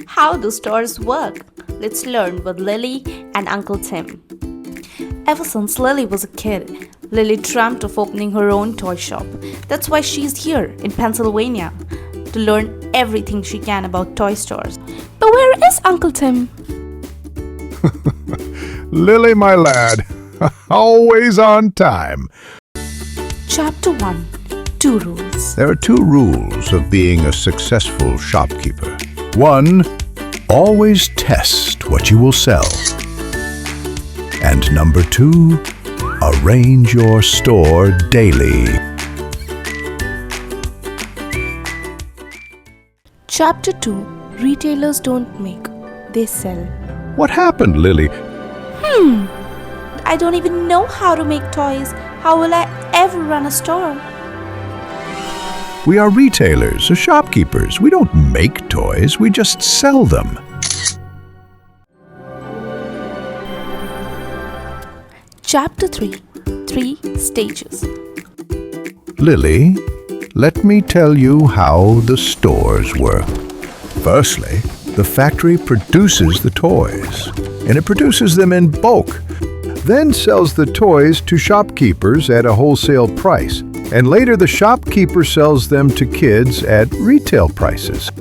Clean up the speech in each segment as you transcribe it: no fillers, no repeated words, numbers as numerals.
How do stores work? Let's learn with Lilly and Uncle Tim. Ever since Lilly was a kid, Lilly dreamt of opening her own toy shop. That's why she's here in Pennsylvania to learn everything she can about toy stores. But where is Uncle Tim? Lilly, my lad, always on time. Chapter 1. 2 Rules. There are 2 rules of being a successful shopkeeper. 1, always test what you will sell. And number 2, arrange your store daily. Chapter 2. Retailers don't make, they sell. What happened, Lilly? I don't even know how to make toys. How will I ever run a store? We are retailers, shopkeepers. We don't make toys, we just sell them. Chapter 3. 3 Stages. Lilly, let me tell you how the stores work. Firstly, the factory produces the toys, and it produces them in bulk, then sells the toys to shopkeepers at a wholesale price, and later the shopkeeper sells them to kids at retail prices.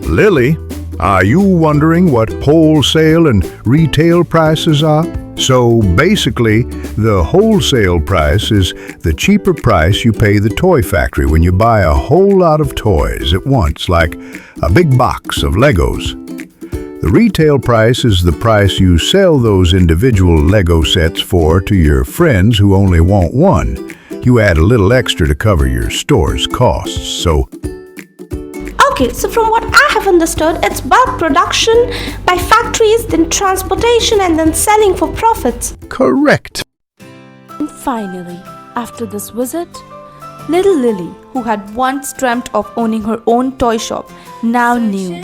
Lilly, are you wondering what wholesale and retail prices are? So basically, the wholesale price is the cheaper price you pay the toy factory when you buy a whole lot of toys at once, like a big box of Legos. The retail price is the price you sell those individual Lego sets for to your friends who only want one. You add a little extra to cover your store's costs, so... Okay, so from what I have understood, it's bulk production by factories, then transportation, and then selling for profits. Correct. And finally, after this visit, little Lilly, who had once dreamt of owning her own toy shop, now knew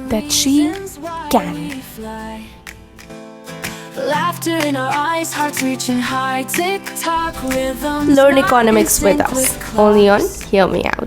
that she can. Laughter in our eyes, hearts reaching high, tick-tock rhythm. Learn economics with us, only on Hear Me Out.